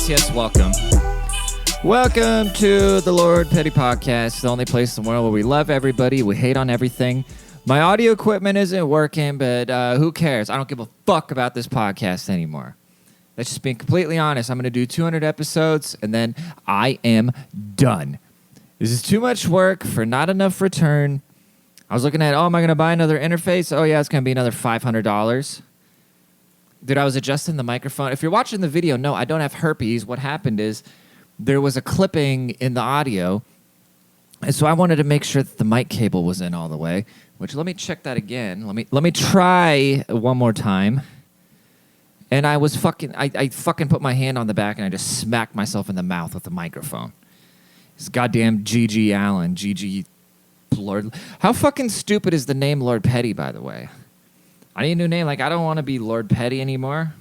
Yes, welcome. Welcome to the Lord Petty Podcast, the only place in the world where we love everybody, we hate on everything. My audio equipment isn't working, but who cares? I don't give a fuck about this podcast anymore. Let's just being completely honest. I'm going to do 200 episodes, and then I am done. This is too much work for not enough return. I was looking at, am I going to buy another interface? Oh, yeah, it's going to be another $500. Dude, I was adjusting the microphone. If you're watching the video, no, I don't have herpes. What happened is there was a clipping in the audio, and so I wanted to make sure that the mic cable was in all the way, which let me check that again. Let me try one more time. And I was I fucking put my hand on the back, and I just smacked myself in the mouth with the microphone. It's goddamn G.G. Allen, G.G. Lord. How fucking stupid is the name Lord Petty, by the way? I need a new name. Like, I don't want to be Lord Petty anymore.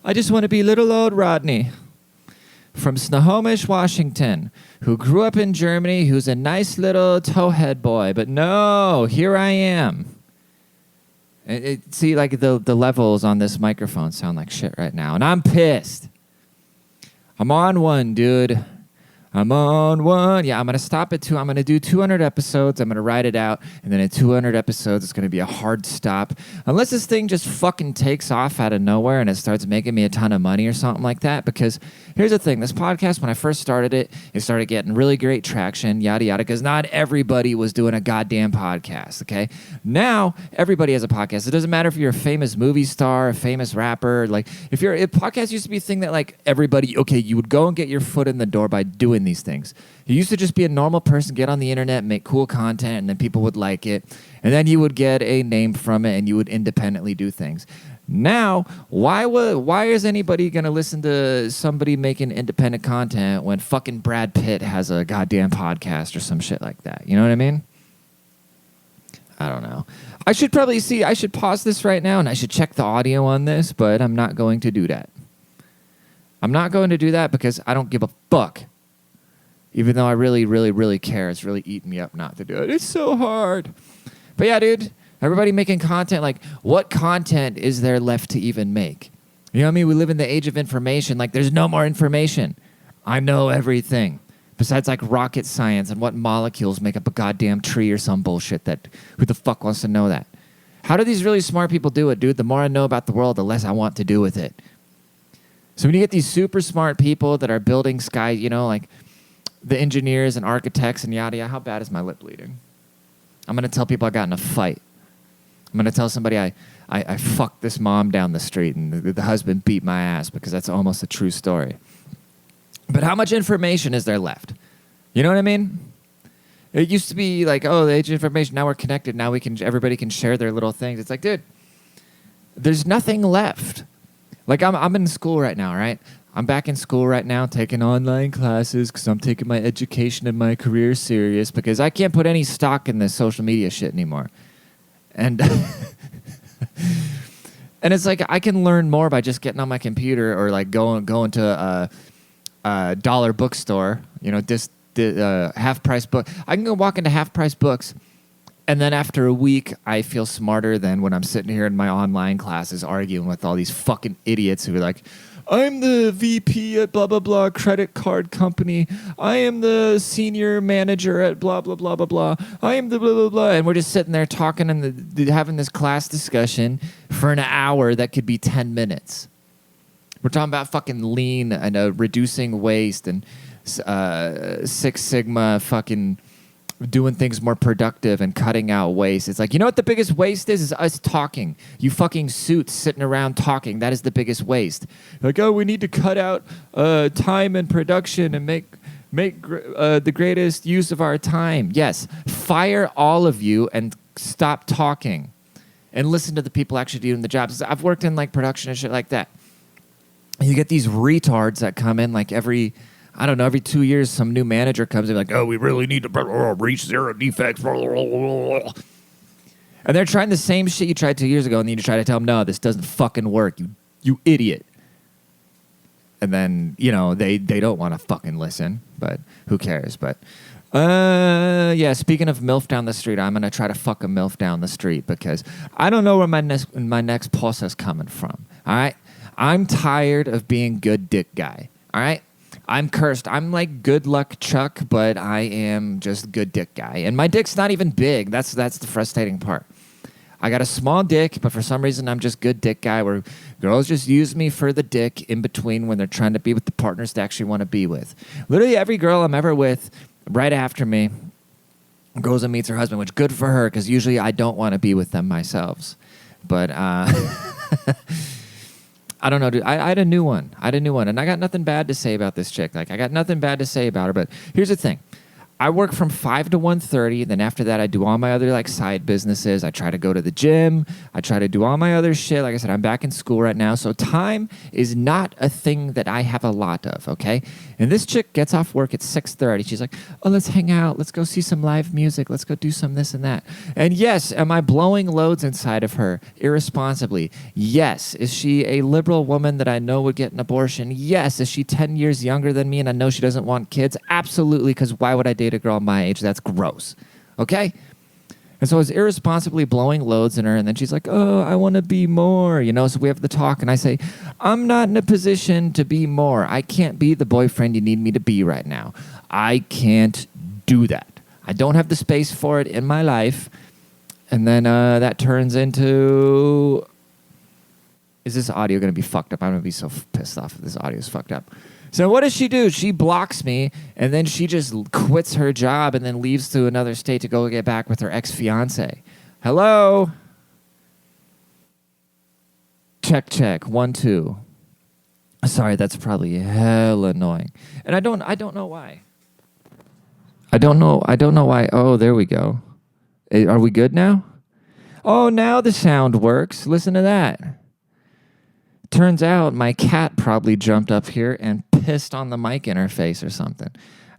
I just want to be little old Rodney from Snohomish, Washington, who grew up in Germany, who's a nice little towhead boy. But no, here I am. See, like, the levels on this microphone sound like shit right now, and I'm pissed. I'm on one, dude. I'm on one. Yeah, I'm going to stop at 2. I'm going to do 200 episodes. I'm going to write it out. And then at 200 episodes, it's going to be a hard stop. Unless this thing just fucking takes off out of nowhere and it starts making me a ton of money or something like that. Because here's the thing. This podcast, when I first started it, it started getting really great traction, yada, yada, because not everybody was doing a goddamn podcast, okay? Now, everybody has a podcast. It doesn't matter if you're a famous movie star, a famous rapper. Like, a podcast used to be a thing that, like, everybody, okay, you would go and get your foot in the door by doing these things. You used to just be a normal person, get on the internet, make cool content, and then people would like it. And then you would get a name from it, and you would independently do things. Now, why is anybody going to listen to somebody making independent content when fucking Brad Pitt has a goddamn podcast or some shit like that? You know what I mean? I don't know. I should pause this right now, and I should check the audio on this, but I'm not going to do that. I'm not going to do that because I don't give a fuck. Even though I really, really, really care. It's really eating me up not to do it. It's so hard. But yeah, dude, everybody making content, like, what content is there left to even make? You know what I mean? We live in the age of information. Like, there's no more information. I know everything. Besides, like, rocket science and what molecules make up a goddamn tree or some bullshit that, who the fuck wants to know that? How do these really smart people do it, dude? The more I know about the world, the less I want to do with it. So when you get these super smart people that are building sky, you know, like, the engineers and architects and yada yada. How bad is my lip bleeding? I'm going to tell people I got in a fight. I'm going to tell somebody I fucked this mom down the street and the husband beat my ass, because that's almost a true story. But how much information is there left? You know what I mean? It used to be like, oh, the age of information, now we're connected, now everybody can share their little things. It's like, dude, there's nothing left. Like, I'm in school right now, right? I'm back in school right now taking online classes because I'm taking my education and my career serious, because I can't put any stock in this social media shit anymore. And and it's like I can learn more by just getting on my computer or like going to a dollar bookstore, you know, half price book. I can go walk into half price books, and then after a week, I feel smarter than when I'm sitting here in my online classes arguing with all these fucking idiots who are like, I'm the VP at blah, blah, blah credit card company. I am the senior manager at blah, blah, blah, blah, blah. I am the blah, blah, blah. And we're just sitting there talking and having this class discussion for an hour that could be 10 minutes. We're talking about fucking lean and reducing waste and Six Sigma fucking doing things more productive and cutting out waste. It's like, you know what the biggest waste is? Is us talking. You fucking suits sitting around talking. That is the biggest waste. Like, oh, we need to cut out time and production and make the greatest use of our time. Yes, fire all of you and stop talking and listen to the people actually doing the jobs. I've worked in like production and shit like that. You get these retards that come in like every 2 years, some new manager comes in like, oh, we really need to reach zero defects. And they're trying the same shit you tried 2 years ago, and then you try to tell them, no, this doesn't fucking work, you idiot. And then, you know, they don't want to fucking listen, but who cares? But, yeah, speaking of MILF down the street, I'm going to try to fuck a MILF down the street because I don't know where my next pulse is coming from, all right? I'm tired of being good dick guy. All right? I'm cursed. I'm like good luck Chuck, but I am just good dick guy. And my dick's not even big. That's the frustrating part. I got a small dick, but for some reason I'm just good dick guy where girls just use me for the dick in between when they're trying to be with the partners they actually want to be with. Literally every girl I'm ever with right after me goes and meets her husband, which good for her because usually I don't want to be with them myself. But I don't know, dude. I had a new one. And I got nothing bad to say about this chick. Like, I got nothing bad to say about her. But here's the thing. I work from 5 to 1:30. Then after that, I do all my other like side businesses. I try to go to the gym. I try to do all my other shit. Like I said, I'm back in school right now. So time is not a thing that I have a lot of, okay? And this chick gets off work at 6:30. She's like, oh, let's hang out. Let's go see some live music. Let's go do some this and that. And yes, am I blowing loads inside of her irresponsibly? Yes. Is she a liberal woman that I know would get an abortion? Yes. Is she 10 years younger than me and I know she doesn't want kids? Absolutely, because why would I date a girl my age? That's gross. Okay? And so I was irresponsibly blowing loads in her, and then she's like, oh, I want to be more, you know? So we have the talk, and I say, I'm not in a position to be more. I can't be the boyfriend you need me to be right now. I can't do that. I don't have the space for it in my life. And then that turns into, is this audio going to be fucked up? I'm going to be so pissed off if this audio is fucked up. So what does she do? She blocks me, and then she just quits her job and then leaves to another state to go get back with her ex-fiance. Hello? Check, check. 1, 2. Sorry, that's probably hell annoying. And I don't know why. I don't know why. Oh, there we go. Are we good now? Oh, now the sound works. Listen to that. Turns out my cat probably jumped up here and pissed on the mic interface or something.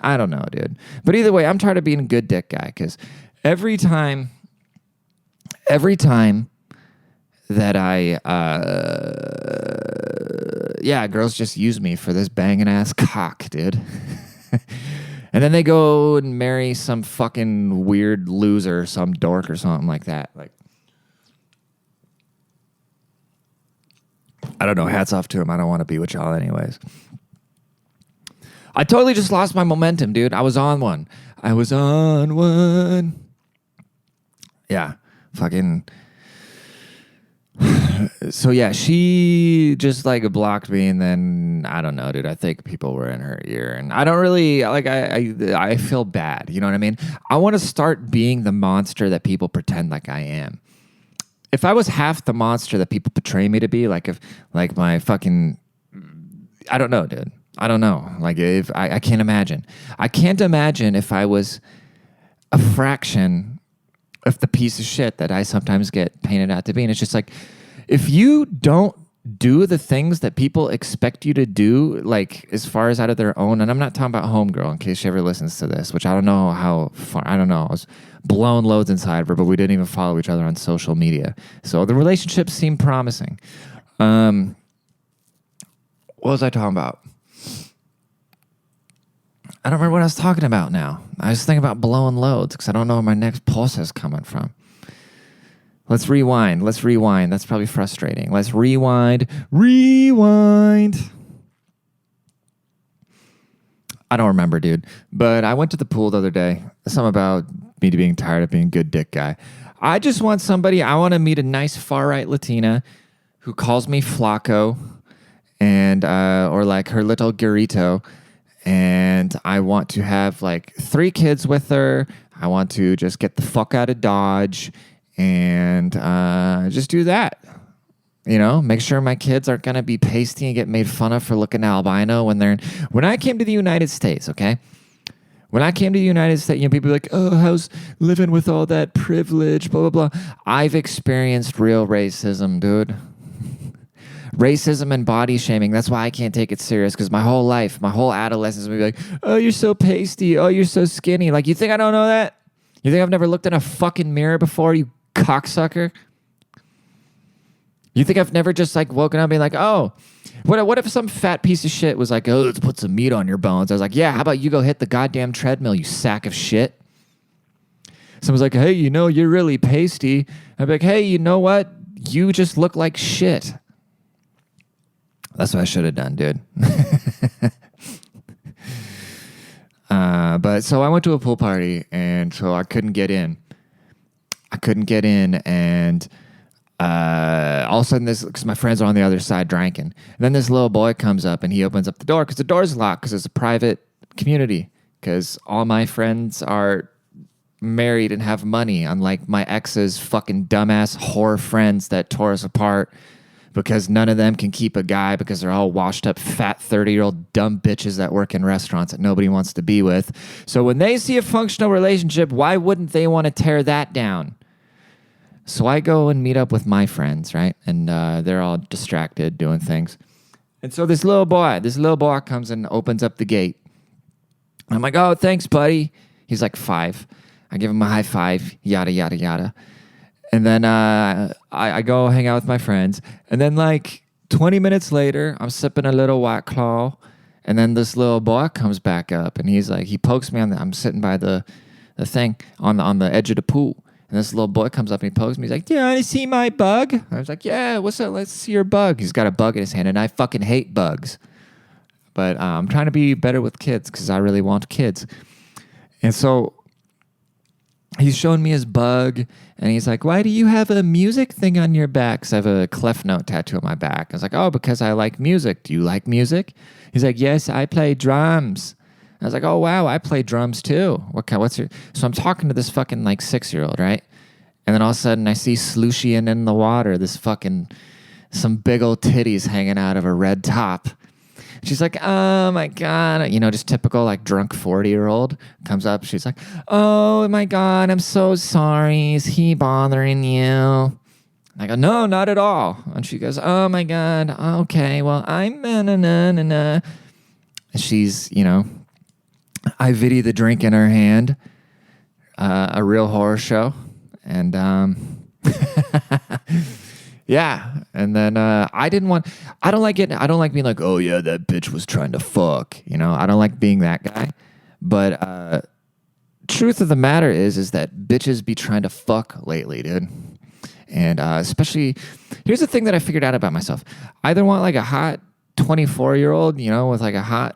I don't know, dude. But either way, I'm tired of being a good dick guy because every time that girls just use me for this banging ass cock, dude. And then they go and marry some fucking weird loser, some dork or something like that. Like, I don't know. Hats off to him. I don't want to be with y'all anyways. I totally just lost my momentum, dude. I was on one. Yeah. Fucking. So, yeah, she just, like, blocked me, and then, I don't know, dude. I think people were in her ear, and I don't really, like, I feel bad. You know what I mean? I want to start being the monster that people pretend like I am. If I was half the monster that people portray me to be, like if, like my fucking, I don't know, dude. I don't know. Like if I can't imagine. I can't imagine if I was a fraction of the piece of shit that I sometimes get painted out to be. And it's just like, if you don't do the things that people expect you to do, like as far as out of their own, and I'm not talking about homegirl in case she ever listens to this, which I don't know how far, I don't know. I was blown loads inside of her, but we didn't even follow each other on social media. So the relationship seemed promising. What was I talking about? I don't remember what I was talking about now. I was thinking about blowing loads because I don't know where my next pulse is coming from. Let's rewind. That's probably frustrating. Let's rewind. I don't remember, dude. But I went to the pool the other day. Something about me being tired of being a good dick guy. I just want somebody, I want to meet a nice far-right Latina who calls me Flaco and or like her little Garrito. And I want to have like 3 kids with her. I want to just get the fuck out of Dodge and just do that. You know, make sure my kids aren't going to be pasty and get made fun of for looking albino when I came to the United States, okay? When I came to the United States, you know, people are like, oh, how's living with all that privilege, blah, blah, blah. I've experienced real racism, dude. Racism and body shaming. That's why I can't take it serious because my whole life, my whole adolescence would be like, oh, you're so pasty. Oh, you're so skinny. Like, you think I don't know that? You think I've never looked in a fucking mirror before, you cocksucker? You think I've never just like woken up and being like, oh, what if some fat piece of shit was like, oh, let's put some meat on your bones? I was like, yeah, how about you go hit the goddamn treadmill, you sack of shit? Someone's like, hey, you know, you're really pasty. I'd be like, hey, you know what? You just look like shit. That's what I should have done, dude. But so I went to a pool party, and so I couldn't get in. And all of a sudden, because my friends are on the other side drinking, and then this little boy comes up and he opens up the door because the door's locked because it's a private community. Because all my friends are married and have money, unlike my ex's fucking dumbass whore friends that tore us apart because none of them can keep a guy because they're all washed up fat 30-year-old dumb bitches that work in restaurants that nobody wants to be with. So when they see a functional relationship, why wouldn't they want to tear that down? So I go and meet up with my friends, right? And they're all distracted doing things. And so this little boy comes and opens up the gate. I'm like, oh, thanks, buddy. He's like 5. I give him a high five, yada, yada, yada. And then I go hang out with my friends. And then like 20 minutes later, I'm sipping a little White Claw. And then this little boy comes back up. And he's like, he pokes me I'm sitting by the thing on the edge of the pool. And this little boy comes up and he pokes me. He's like, do you want to see my bug? I was like, yeah, what's up? Let's see your bug. He's got a bug in his hand. And I fucking hate bugs. But I'm trying to be better with kids because I really want kids. And so he's showing me his bug, and he's like, why do you have a music thing on your back? Because I have a Clef Note tattoo on my back. I was like, oh, because I like music. Do you like music? He's like, yes, I play drums. I was like, oh, wow, I play drums too. So I'm talking to this fucking like 6-year-old, right? And then all of a sudden I see Slooshian in the water, some big old titties hanging out of a red top. She's like, oh my God, just typical like drunk 40-year-old comes up. She's like, oh my God, I'm so sorry. Is he bothering you? I go, no, not at all. And she goes, oh my God, okay, well, I'm na. And she's, IVD the drink in her hand, a real horror show. And yeah. And then I don't like being like, oh yeah, that bitch was trying to fuck. I don't like being that guy. But truth of the matter is that bitches be trying to fuck lately, dude. And especially, here's the thing that I figured out about myself. I either want like a hot 24-year-old, with like a hot,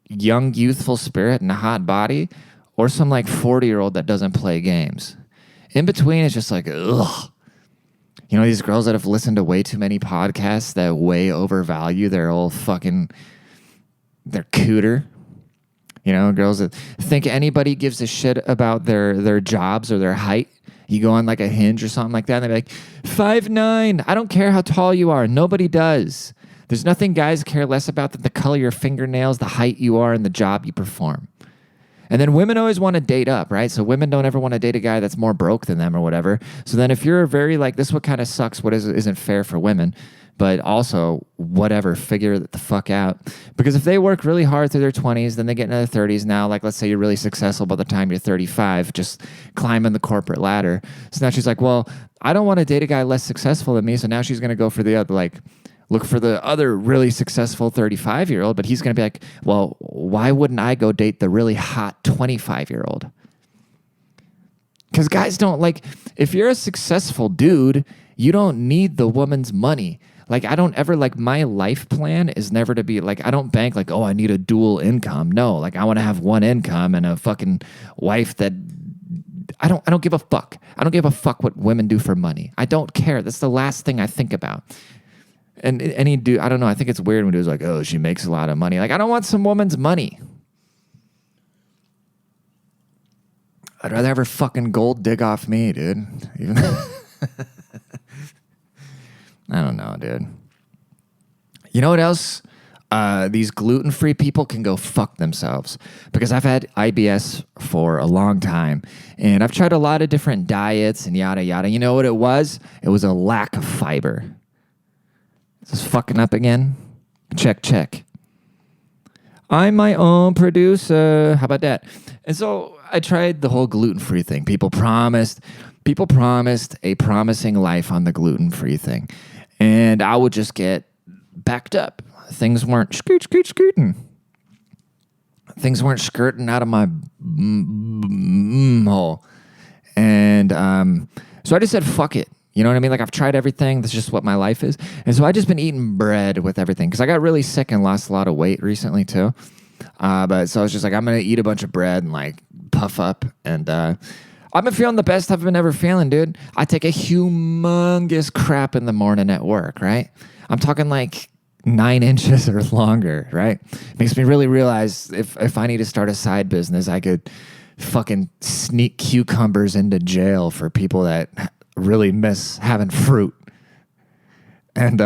young, youthful spirit and a hot body, or some like 40-year-old that doesn't play games. In between, it's just like, ugh. These girls that have listened to way too many podcasts that way overvalue their cooter. Girls that think anybody gives a shit about their jobs or their height. You go on like a Hinge or something like that, and they're like, 5'9". I don't care how tall you are. Nobody does. There's nothing guys care less about than the color of your fingernails, the height you are, and the job you perform. And then women always want to date up, right? So women don't ever want to date a guy that's more broke than them or whatever. So then if you're very like, this what kind of sucks, what isn't fair for women, but also whatever, figure the fuck out. Because if they work really hard through their 20s, then they get into their 30s now, like let's say you're really successful by the time you're 35, just climbing the corporate ladder. So now she's like, well, I don't want to date a guy less successful than me. So now she's going to go for the other, look for the other really successful 35-year-old, but he's going to be like, well, why wouldn't I go date the really hot 25-year-old? Because guys don't if you're a successful dude, you don't need the woman's money. I don't ever, my life plan is never to be, I don't bank, oh, I need a dual income. No, I want to have one income and a fucking wife that, I don't give a fuck. I don't give a fuck what women do for money. I don't care. That's the last thing I think about. And any dude, I don't know, I think it's weird when dudes like, oh, she makes a lot of money. I don't want some woman's money. I'd rather have her fucking gold dig off me, dude. Even I don't know, dude. You know what else? These gluten-free people can go fuck themselves. Because I've had IBS for a long time. And I've tried a lot of different diets and yada, yada. You know what it was? It was a lack of fiber. Is this fucking up again? Check. I'm my own producer. How about that? And so I tried the whole gluten-free thing. People promised a promising life on the gluten-free thing. And I would just get backed up. Things weren't scooting. Things weren't skirting out of my hole. And so I just said, fuck it. You know what I mean? Like I've tried everything. That's just what my life is. And so I just been eating bread with everything because I got really sick and lost a lot of weight recently too. But so I was just like, I'm going to eat a bunch of bread and like puff up. And I've been feeling the best I've been ever feeling, dude. I take a humongous crap in the morning at work, right? I'm talking like 9 inches or longer, right? Makes me really realize if I need to start a side business, I could fucking sneak cucumbers into jail for people that really miss having fruit. And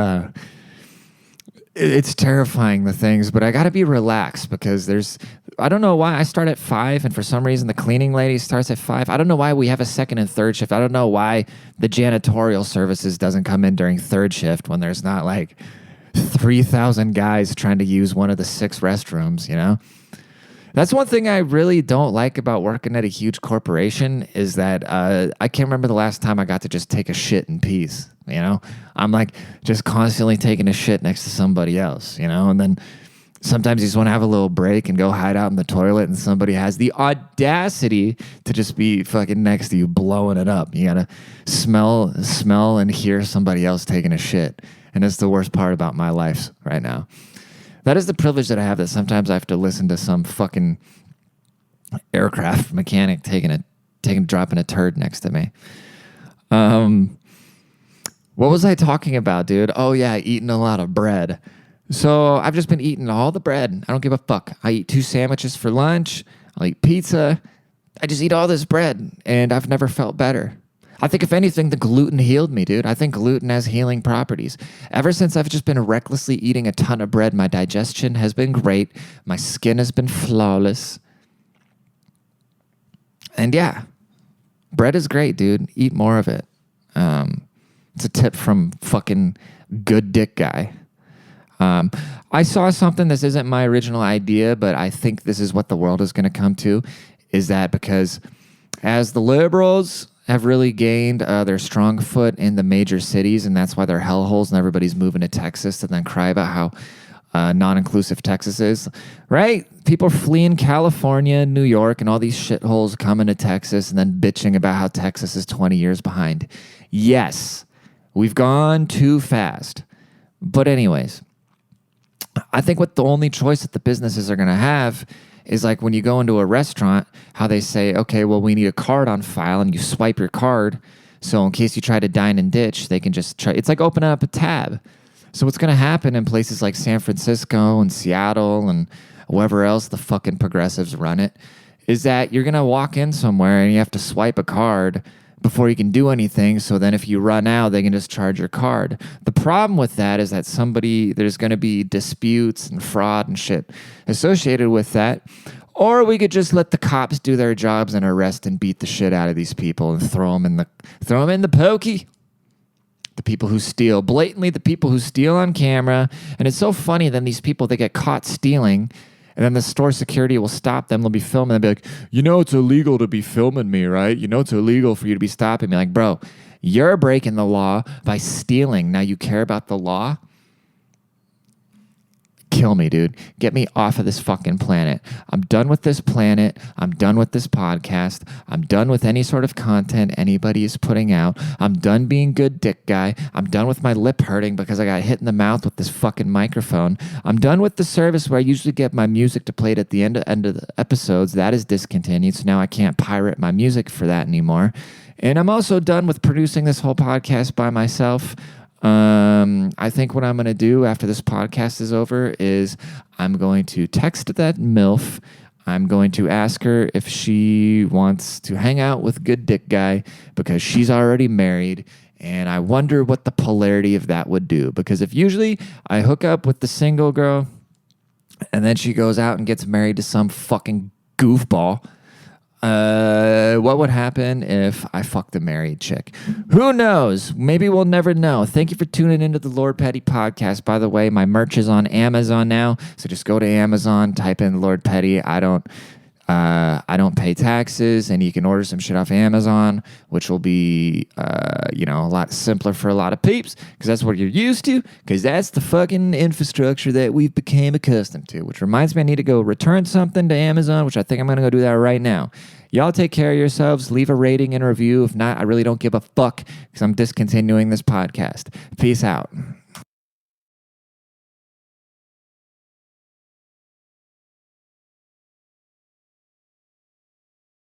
it's terrifying, the things, but I got to be relaxed because I don't know why I start at 5 and for some reason the cleaning lady starts at 5. I don't know why we have a second and third shift. I don't know why the janitorial services doesn't come in during third shift when there's not like 3,000 guys trying to use one of the 6 restrooms, you know? That's one thing I really don't like about working at a huge corporation is that I can't remember the last time I got to just take a shit in peace, you know? I'm like just constantly taking a shit next to somebody else, you know? And then sometimes you just want to have a little break and go hide out in the toilet and somebody has the audacity to just be fucking next to you blowing it up. You got to smell and hear somebody else taking a shit. And that's the worst part about my life right now. That is the privilege that I have, that sometimes I have to listen to some fucking aircraft mechanic dropping a turd next to me. What was I talking about, dude? Oh yeah, eating a lot of bread. So I've just been eating all the bread. I don't give a fuck. I eat 2 sandwiches for lunch. I'll eat pizza. I just eat all this bread, and I've never felt better. I think if anything, the gluten healed me, dude. I think gluten has healing properties. Ever since I've just been recklessly eating a ton of bread, my digestion has been great. My skin has been flawless. And yeah, bread is great, dude. Eat more of it. It's a tip from fucking good dick guy. I saw something, this isn't my original idea, but I think this is what the world is going to come to, is that because as the liberals have really gained their strong foot in the major cities, and that's why they're hellholes and everybody's moving to Texas to then cry about how non-inclusive Texas is, right? People are fleeing California, New York, and all these shitholes coming to Texas and then bitching about how Texas is 20 years behind. Yes, we've gone too fast. But anyways, I think what the only choice that the businesses are going to have is like when you go into a restaurant, how they say, okay, well, we need a card on file, and you swipe your card. So in case you try to dine and ditch, they can just try. It's like opening up a tab. So what's going to happen in places like San Francisco and Seattle and wherever else the fucking progressives run it is that you're going to walk in somewhere and you have to swipe a card before you can do anything. So then if you run out, they can just charge your card. The problem with that is that there's going to be disputes and fraud and shit associated with that. Or we could just let the cops do their jobs and arrest and beat the shit out of these people and throw them in the pokey. The people who steal, blatantly the people who steal on camera. And it's so funny, then these people, they get caught stealing, and then the store security will stop them. They'll be filming. They'll be like, you know it's illegal to be filming me, right? You know it's illegal for you to be stopping me. Like, bro, you're breaking the law by stealing. Now you care about the law? Kill me, dude. Get me off of this fucking planet. I'm done with this planet. I'm done with this podcast. I'm done with any sort of content anybody is putting out. I'm done being good dick guy. I'm done with my lip hurting because I got hit in the mouth with this fucking microphone. I'm done with the service where I usually get my music to play at the end of the episodes. That is discontinued, so now I can't pirate my music for that anymore. And I'm also done with producing this whole podcast by myself. I think what I'm going to do after this podcast is over is I'm going to text that MILF. I'm going to ask her if she wants to hang out with good dick guy because she's already married. And I wonder what the polarity of that would do. Because if usually I hook up with the single girl and then she goes out and gets married to some fucking goofball, what would happen if I fucked a married chick? Who knows? Maybe we'll never know. Thank you for tuning into the Lord Petty podcast. By the way, my merch is on Amazon now, so just go to Amazon, type in Lord Petty. I don't pay taxes, and you can order some shit off Amazon, which will be, a lot simpler for a lot of peeps, because that's what you're used to, because that's the fucking infrastructure that we've became accustomed to, which reminds me I need to go return something to Amazon, which I think I'm going to go do that right now. Y'all take care of yourselves. Leave a rating and a review. If not, I really don't give a fuck because I'm discontinuing this podcast. Peace out.